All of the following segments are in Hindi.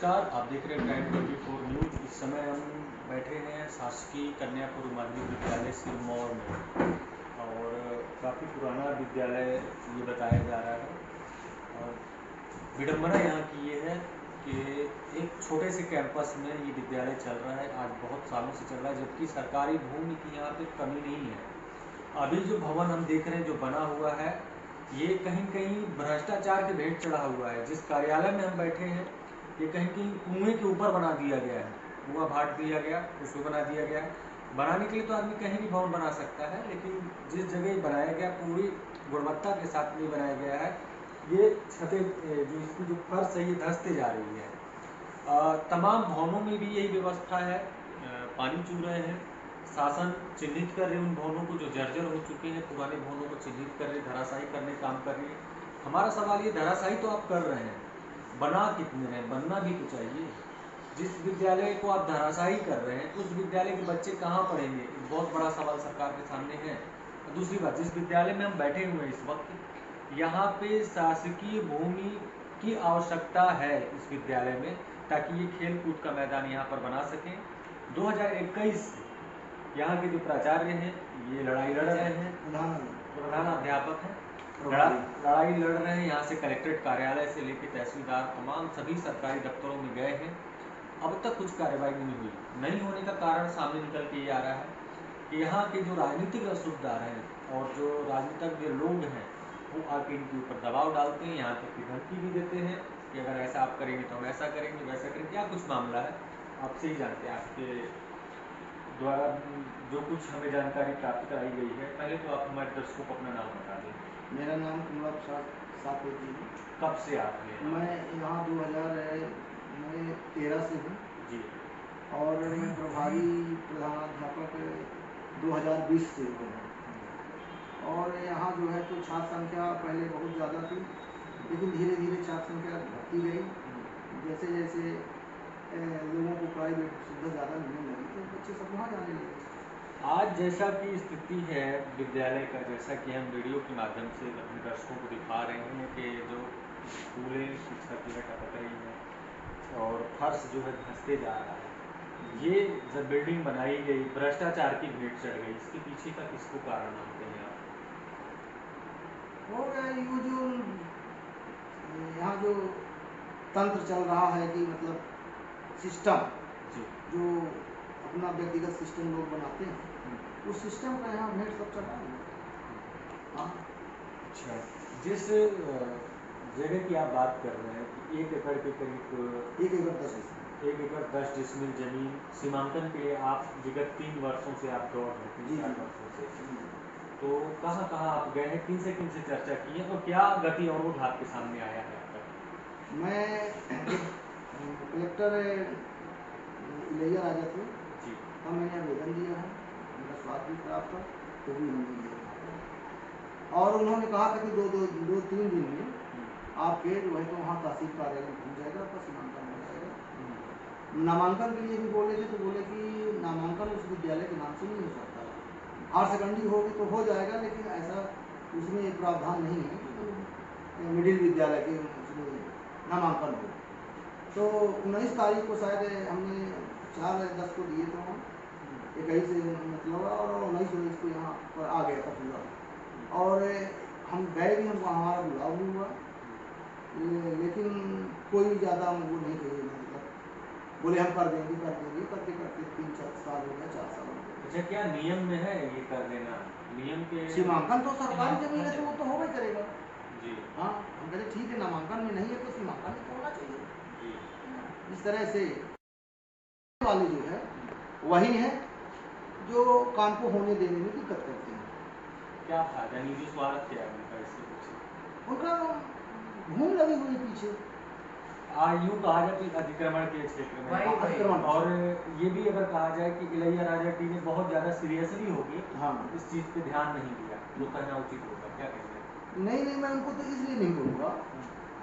नमस्कार, आप देख रहे हैं टाइम 24 न्यूज। इस समय हम बैठे हैं शासकीय कन्या पूर्व माध्यमिक विद्यालय सिरमौर में और काफ़ी पुराना विद्यालय ये बताया जा रहा है। और विडम्बना यहाँ की ये है कि एक छोटे से कैंपस में ये विद्यालय चल रहा है, आज बहुत सालों से चल रहा है, जबकि सरकारी भूमि की यहाँ पे कमी नहीं है। अभी जो भवन हम देख रहे हैं जो बना हुआ है, ये कहीं कहीं भ्रष्टाचार के भेंट चढ़ा हुआ है। जिस कार्यालय में हम बैठे हैं ये कहीं कहीं कुएं के ऊपर बना दिया गया है, कुआं भाट दिया गया, उसको बना दिया गया है। बनाने के लिए तो आदमी कहीं भी भवन बना सकता है, लेकिन जिस जगह बनाया गया पूरी गुणवत्ता के साथ नहीं बनाया गया है। ये छतें जो इसकी जो फर्श है ये धंसते जा रही है। तमाम भवनों में भी यही व्यवस्था है, पानी चू रहे हैं। शासन चिन्हित कर रहे हैं उन भवनों को जो जर्जर हो चुके हैं, पुराने भवनों को चिन्हित कर रहे, धराशायी करने का काम कर रही है। हमारा सवाल ये, धराशायी तो आप कर रहे हैं, बना कितने हैं, बनना भी तो चाहिए। जिस विद्यालय को आप धराशायी कर रहे हैं उस विद्यालय के बच्चे कहाँ पढ़ेंगे, एक बहुत बड़ा सवाल सरकार के सामने है। दूसरी बात, जिस विद्यालय में हम बैठे हुए हैं इस वक्त, यहाँ पे शासकीय भूमि की आवश्यकता है इस विद्यालय में, ताकि ये खेल कूद का मैदान यहाँ पर बना सकें। 2021 से यहाँ के जो प्राचार्य हैं ये लड़ाई लड़ रहे हैं, प्रधान अध्यापक हैं, लड़ाई लड़ रहे हैं। यहाँ से कलेक्ट्रेट कार्यालय से लेकर तहसीलदार तमाम सभी सरकारी दफ्तरों में गए हैं, अब तक कुछ कार्रवाई नहीं हुई। नहीं होने का कारण सामने निकल के ये आ रहा है कि यहाँ के जो राजनीतिक रसूखदार हैं और जो राजनीतिज्ञ लोग हैं वो आके इनके ऊपर दबाव डालते हैं, यहाँ तक की धमकी भी देते हैं कि अगर ऐसा आप करेंगे तो हम ऐसा करेंगे, वैसा करेंगे। क्या कुछ मामला है आपसे ही जानते हैं, आपके द्वारा जो कुछ हमें जानकारी प्राप्त कराई गई है। पहले तो आप हमारे दर्शकों को अपना नाम बता दें। मेरा नाम कमला प्रसाद सातोती है। कब से आप हैं? मैं यहाँ 2013 से हूँ जी। और मैं प्रभारी प्रधानाध्यापक 2020 से हुए हैं। और यहाँ जो है तो छात्र संख्या पहले बहुत ज़्यादा थी, लेकिन धीरे धीरे छात्र संख्या घटती गई। जैसे जैसे लोगों को प्राइवेट सुविधा ज़्यादा मिलने लगी तो बच्चे सब वहाँ जाने लगे। आज जैसा कि स्थिति है विद्यालय का, जैसा कि हम वीडियो के माध्यम से अपने दर्शकों को दिखा रहे हैं कि जो स्कूलें की छत जो है टपक रही है और फर्श जो है धंसते जा रहा है। ये जब बिल्डिंग बनाई गई भ्रष्टाचार की भेंट चढ़ गई, इसके पीछे का किसको कारण मानते हैं आप? हो गया ये जो यहाँ जो तंत्र चल रहा है कि मतलब सिस्टम जो अपना व्यक्तिगत सिस्टम लोग बनाते हैं, उस सिस्टम का यहाँ भेंट सब चढ़ा है। हाँ, अच्छा, जिस जगह की आप बात कर रहे हैं कि 1 एकड़ के करीब 1 एकड़ 10 डिसमिल जमीन सीमांकन के लिए आप विगत 3 वर्षों से आप दौड़ रहे हैं, 3-4 वर्षों से, तो कहाँ कहाँ आप गए हैं, किन से चर्चा की है और क्या गति और वो आपके सामने आया है अब तक? मैं कलेक्टर इलैया राजा थे जी। हाँ, मैंने आवेदन दिया है, मेरा स्वास्थ्य भी खराब था तो भी हमने दिया और उन्होंने कहा था कि 2-3 दिन में आपके जो है तो वहाँ तहसील कार्यालय में पहुँच जाएगा, आपका सीमांकन हो जाएगा। नामांकन के लिए भी बोले थे तो बोले कि नामांकन उस विद्यालय के नाम से नहीं हो सकता, हायर सेकेंडरी होगी तो हो जाएगा, लेकिन ऐसा उसमें प्रावधान नहीं है कि मिडिल विद्यालय के उसमें नामांकन हो। तो 19 तारीख को शायद हमने 4-10 को दिए थे वहाँ, 21 से मतलब और 19 को यहाँ पर आ गया था पूरा। और हम गए भी, हमको हमारा बुलाव भी हुआ, लेकिन कोई ज़्यादा वो नहीं कही, मतलब बोले हम कर देंगे करते करते 3-4 साल हो गया, 4 साल हो गया। अच्छा, क्या नियम में है ये कर देना? नियम के सीमांकन तो सरकारी जमीन है तो वो तो होगा करेगा जी। हाँ, हम कहते ठीक है, नामांकन में नहीं है तो सीमांकन में होना चाहिए जी। इस तरह से वाले जो है वही है जो काम को होने देने में दिक्कत करते हैं। क्या फायदा, निजी स्वार्थ क्या है उनका इसके पीछे? उनका घूम लगी हुई पीछे। यूँ कहा जाए कि अतिक्रमण के क्षेत्र में अतिक्रमण, और ये भी अगर कहा जाए कि इलैया राजा टी ने बहुत ज़्यादा सीरियसली होगी हाँ, इस चीज़ पे ध्यान नहीं दिया, जो कहना उचित होगा, क्या कहेंगे? नहीं, मैं उनको तो इसलिए नहीं बोलूँगा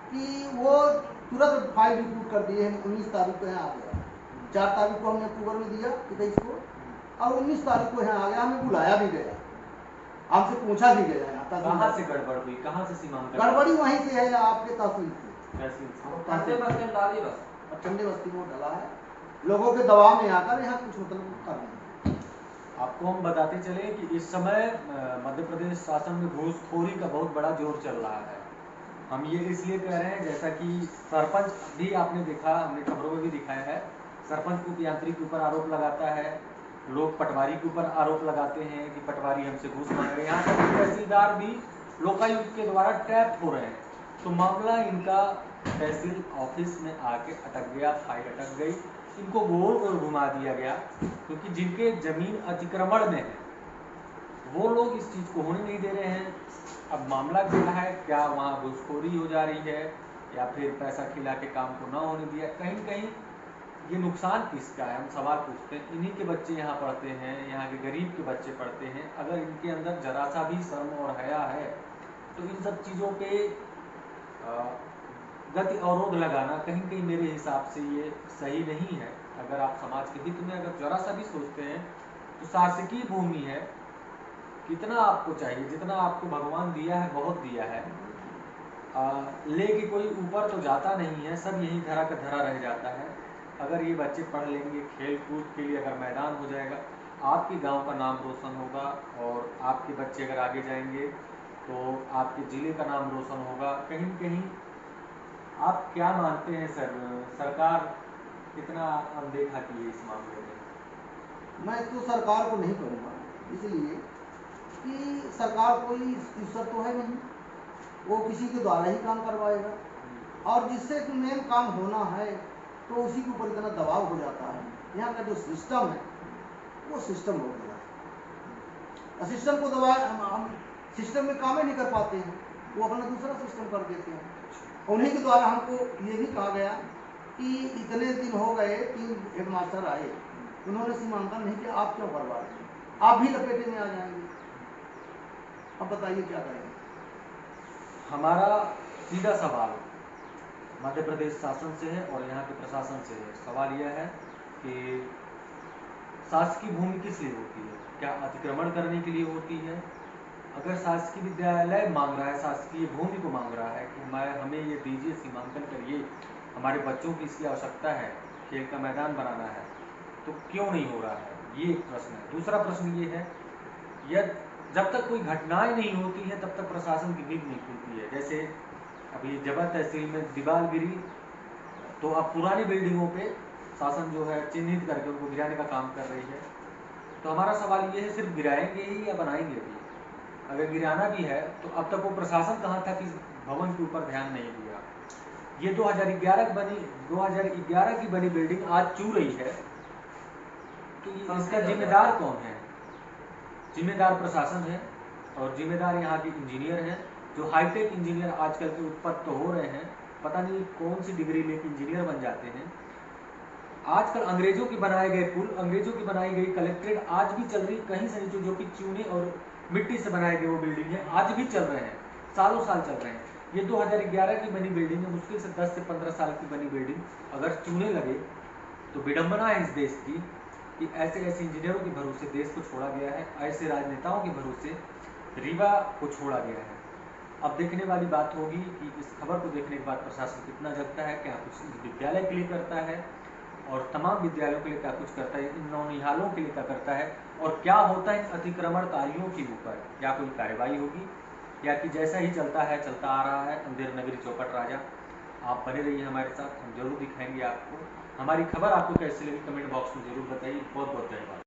कि वो तुरंत फाइल रिपोर्ट कर दिए हैं। 19 तारीख को यहाँ आ गया, 4 तारीख को हमने अक्टूबर में दिया 21 को, और 19 तारीख को यहाँ आ गया, हमें बुलाया भी गया, हमसे पूछा भी गया। यहाँ कहाँ से गड़बड़ हुई, कहाँ से सीमांकन? गड़बड़ी वहीं से है, आपके तहसील से। तहसील से। तहसील और ठंडे बस्ती में डला है, लोगों के दबाव में आकर यहाँ कुछ मतलब कर रहे हैं। आपको हम बताते चले कि इस समय मध्य प्रदेश शासन में घूसखोरी का बहुत बड़ा जोर चल रहा है। हम ये इसलिए कह रहे हैं, जैसा कि सरपंच भी आपने देखा, हमने खबरों में भी दिखाया है, सरपंच उप यांत्रिक के ऊपर आरोप लगाता है, लोग पटवारी के ऊपर आरोप लगाते हैं कि पटवारी हमसे घूस मांग रहे हैं, यहाँ तक कि तहसीलदार भी लोकायुक्त के द्वारा टैप हो रहे हैं। तो मामला इनका तहसील ऑफिस में आके अटक गया, फाइल अटक गई, इनको गोल गोल घुमा दिया गया, क्योंकि जिनके जमीन अतिक्रमण में है वो लोग इस चीज़ को होने नहीं दे रहे हैं। अब मामला क्या है, क्या वहाँ घूसखोरी हो जा रही है या फिर पैसा खिला के काम को ना होने दिया, कहीं कहीं ये नुकसान किसका है, हम सवाल पूछते हैं। इन्हीं के बच्चे यहाँ पढ़ते हैं, यहाँ के गरीब के बच्चे पढ़ते हैं। अगर इनके अंदर जरा सा भी शर्म और हया है तो इन सब चीज़ों पे गति अवरोध लगाना कहीं कहीं मेरे हिसाब से ये सही नहीं है। अगर आप समाज के हित में अगर जरा सा भी सोचते हैं तो शासकीय भूमि है, कितना आपको चाहिए, जितना आपको भगवान दिया है बहुत दिया है, लेके कोई ऊपर तो जाता नहीं है, सब यही धरा का धरा रह जाता है। अगर ये बच्चे पढ़ लेंगे, खेल कूद के लिए अगर मैदान हो जाएगा, आपके गांव का नाम रोशन होगा, और आपके बच्चे अगर आगे जाएंगे तो आपके ज़िले का नाम रोशन होगा। कहीं कहीं आप क्या मानते हैं सर, सरकार कितना अनदेखा की है इस मामले में? मैं तो सरकार को नहीं कहूँगा, इसलिए कि सरकार कोई ईश्वर तो है नहीं, वो किसी के द्वारा ही काम करवाएगा, और जिससे कि मेन काम होना है तो उसी के ऊपर इतना दबाव हो जाता है। यहाँ का जो सिस्टम है वो सिस्टम हो गया है, सिस्टम को दबा हम सिस्टम में काम ही नहीं कर पाते हैं, वो अपना दूसरा सिस्टम कर देते हैं। उन्हीं के द्वारा हमको ये भी कहा गया कि इतने दिन हो गए, 3 हेडमास्टर आए, उन्होंने सीमांकन नहीं किया, आप क्यों करवा रहे हैं, आप भी लपेटे में आ जाएंगे। अब बताइए क्या करेंगे। हमारा सीधा सवाल मध्य प्रदेश शासन से है और यहाँ के प्रशासन से है। सवाल यह है कि शासकीय भूमि किस लिए होती है? क्या अतिक्रमण करने के लिए होती है? अगर शासकीय विद्यालय मांग रहा है, शासकीय भूमि को मांग रहा है कि हमें ये दीजिए, सीमांकन करिए, हमारे बच्चों की इसकी आवश्यकता है, खेल का मैदान बनाना है, तो क्यों नहीं हो रहा है? ये एक प्रश्न है। दूसरा प्रश्न ये है, यह जब तक कोई घटनाएं नहीं होती है तब तक प्रशासन की नींद नहीं खुलती है। जैसे अभी जबल तहसील में दीवार गिरी, तो अब पुरानी बिल्डिंगों पे शासन जो है चिन्हित करके उनको गिराने का काम कर रही है। तो हमारा सवाल ये है, सिर्फ गिराएंगे ही या बनाएंगे भी? अगर गिराना भी है तो अब तक वो प्रशासन कहाँ था कि भवन के ऊपर ध्यान नहीं दिया? ये 2011 की बनी बिल्डिंग आज चू रही है, तो इसका जिम्मेदार कौन है? जिम्मेदार प्रशासन है, और जिम्मेदार यहाँ के इंजीनियर हैं, जो हाईटेक इंजीनियर आजकल के उत्पन्न तो हो रहे हैं, पता नहीं कौन सी डिग्री लेके इंजीनियर बन जाते हैं। आजकल अंग्रेजों के बनाए गए पुल, अंग्रेजों की बनाई गई कलेक्ट्रेट आज भी चल रही, कहीं से नहीं, जो कि चूने और मिट्टी से बनाए गए वो बिल्डिंग है, आज भी चल रहे हैं, सालों साल चल रहे हैं। ये 2011 की बनी बिल्डिंग है, मुश्किल से 10 से 15 साल की बनी बिल्डिंग अगर चूने लगे तो विडम्बना है इस देश की कि ऐसे ऐसे इंजीनियरों के भरोसे देश को छोड़ा गया है, ऐसे राजनेताओं के भरोसे रीवा को छोड़ा गया है। अब देखने वाली बात होगी कि इस खबर को देखने के बाद प्रशासन कितना जगता है, क्या कुछ इस विद्यालय के लिए करता है और तमाम विद्यालयों के लिए क्या कुछ करता है, इन नौनिहालों के लिए क्या करता है, और क्या होता है इन अतिक्रमणकारियों के ऊपर, क्या कोई कार्रवाई होगी, या कि जैसा ही चलता है चलता आ रहा है, अंधेर नगरी चौपट राजा। आप बने रहिए हमारे साथ, हम जरूर दिखाएंगे आपको। हमारी खबर आपको कैसी लगी कमेंट बॉक्स में जरूर बताइए। बहुत बहुत धन्यवाद।